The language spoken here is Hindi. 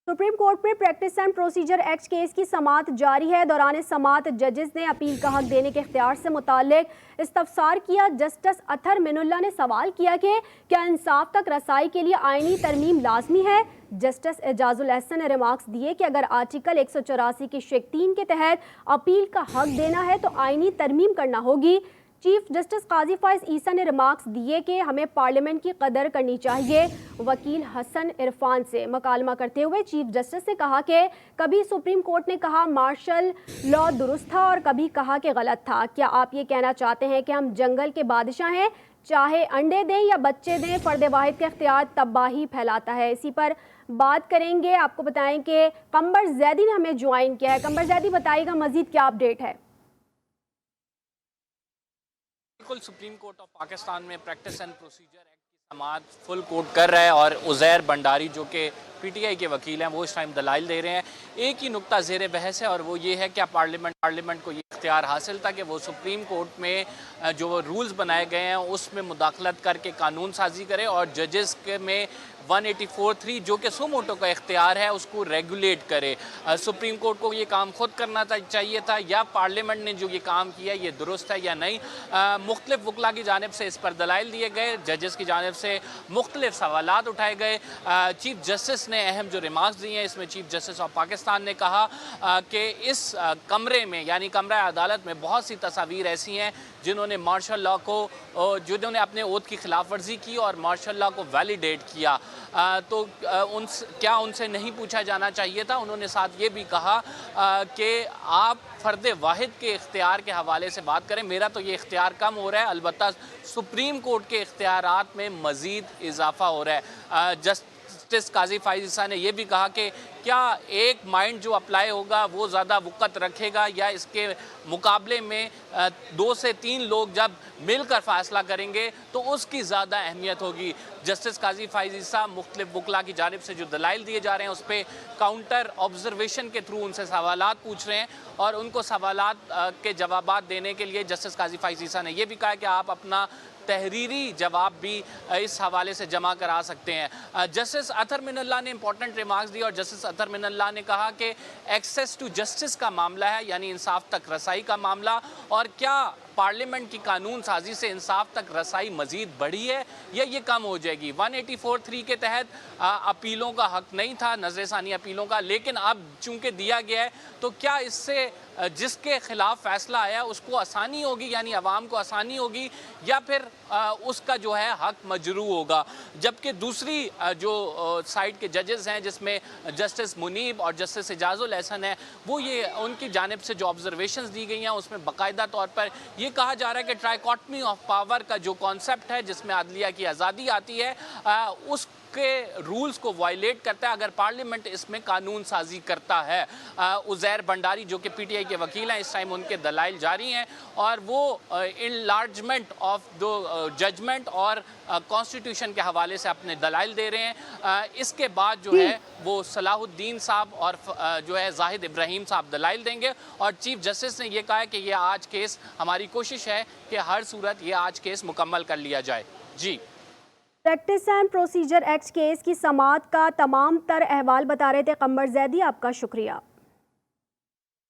सुप्रीम कोर्ट में practice and procedure act case की समाअत जारी है। दौरान समाअत जजेस ने अपील का हक देने के इख्तियार से मुताल्लिक इस्तफसार किया। जस्टिस अतहर मिनुल्लाह ने सवाल किया कि क्या इंसाफ तक रसाई के लिए आईनी तरमीम लाजमी है। जस्टिस एजाजुल एहसन ने रिमार्क्स दिए कि अगर आर्टिकल 184 की शेख 3 के तहत अपील का हक देना है तो आईनी तरमीम करना होगी। चीफ जस्टिस काजी फाइज ईसा ने रिमार्क्स दिए कि हमें पार्लियामेंट की कदर करनी चाहिए। वकील हसन इरफान से मुकालमा करते हुए चीफ जस्टिस ने कहा कि कभी सुप्रीम कोर्ट ने कहा मार्शल लॉ दुरुस्त था और कभी कहा कि गलत था। क्या आप ये कहना चाहते हैं कि हम जंगल के बादशाह हैं, चाहे अंडे दें या बच्चे दें, फर्द वाहिद का इख्तियार तबाही फैलाता है। इसी पर बात करेंगे। आपको बताएं कि कंबर जैदी ने हमें ज्वाइन किया है। कंबर जैदी, बताइएगा मजीद क्या अपडेट है। बिल्कुल, सुप्रीम कोर्ट ऑफ पाकिस्तान में प्रैक्टिस एंड प्रोसीजर एक्ट की समाअत फुल कोर्ट कर रहा है और उज़ैर भंडारी जो कि पीटीआई के वकील हैं वो इस टाइम दलाइल दे रहे हैं। एक ही नुक्ता ज़ेर बहस है और वो ये है कि पार्लियामेंट को ये इख्तियार हासिल था कि वो सुप्रीम कोर्ट में जो रूल्स बनाए गए हैं उसमें मुदाखलत करके कानून साजी करे और जजेस के में 184(3) जो कि सुमोटो का इख्तियार है उसको रेगुलेट करे। सुप्रीम कोर्ट को ये काम खुद करना चाहिए था या पार्लियामेंट ने जो ये काम किया ये दुरुस्त है या नहीं। मुख्तलिफ वकला की जानिब से इस पर दलाइल दिए गए, जजेस की जानिब से मुख्तलिफ सवालात उठाए गए। चीफ जस्टिस ने अहम जो रिमार्क्स दिए हैं इसमें चीफ जस्टिस ऑफ पाकिस्तान ने कहा कि इस कमरे में यानी कमरा अदालत में बहुत सी तस्वीर ऐसी हैं जिन्होंने मार्शल लॉ को जिन्होंने अपने ओथ की खिलाफ वर्जी की और मार्शल लॉ को वैलिडेट किया। तो क्या उनसे नहीं पूछा जाना चाहिए था। उन्होंने साथ ये भी कहा कि आप फ़र्द वाहिद के इख्तियार के हवाले से बात करें, मेरा तो ये इख्तियार कम हो रहा है, अलबत्ता सुप्रीम कोर्ट के इख्तियारात में मज़ीद इजाफा हो रहा है। जस्टिस काजी फाइज ईसा ने यह भी कहा कि क्या एक माइंड जो अप्लाई होगा वो ज़्यादा वक़्त रखेगा या इसके मुकाबले में 2 से 3 लोग जब मिलकर फ़ैसला करेंगे तो उसकी ज़्यादा अहमियत होगी। जस्टिस काजी फाइज ईसा मुख्तलिफ वकला की जानिब से जो दलाइल दिए जा रहे हैं उस पर काउंटर ऑब्जर्वेशन के थ्रू उनसे सवालात पूछ रहे हैं और उनको सवालात के जवाबात देने के लिए जस्टिस काजी फाइज ईसा ने यह भी कहा कि आप अपना तहरीरी जवाब भी इस हवाले से जमा करा सकते हैं। जस्टिस अतहर मिनुल्लाह ने इंपॉर्टेंट रिमार्क्स दिए और जस्टिस अतहर मिनुल्लाह ने कहा कि एक्सेस टू जस्टिस का मामला है यानी इंसाफ तक रसाई का मामला, और क्या पार्लियामेंट की कानून साजी से इंसाफ तक रसाई मजीद बढ़ी है या ये कम हो जाएगी। 184(3) के तहत अपीलों का हक नहीं था, नज़रसानी अपीलों का, लेकिन अब चूंकि दिया गया है तो क्या इससे जिसके खिलाफ फैसला आया उसको आसानी होगी यानी अवाम को आसानी होगी या फिर उसका जो है हक मजरू होगा। जबकि दूसरी जो साइड के जजेस हैं जिसमें जस्टिस मुनीब और जस्टिस एजाजुल एहसन है वो ये उनकी जानिब से जो ऑब्जर्वेशंस दी गई हैं उसमें बाकायदा तौर पर ये कहा जा रहा है कि ट्राइकॉटमी ऑफ पावर का जो कॉन्सेप्ट है जिसमें अदलिया की आज़ादी आती है उस के रूल्स को वायलेट करता है अगर पार्लियामेंट इसमें कानून साजी करता है। उज़ैर भंडारी जो कि पीटीआई के वकील हैं इस टाइम उनके दलाइल जारी हैं और वो इनलार्जमेंट ऑफ द जजमेंट और कॉन्स्टिट्यूशन के हवाले से अपने दलाइल दे रहे हैं। इसके बाद जो है वो सलाहुद्दीन साहब और जो है जाहिद इब्राहिम साहब दलाइल देंगे और चीफ जस्टिस ने ये कहा है कि ये आज केस हमारी कोशिश है कि हर सूरत ये आज केस मुकम्मल कर लिया जाए। जी, practice and procedure act case की समाअत का तमाम तर अहवाल बता रहे थे कंबर जैदी, आपका शुक्रिया।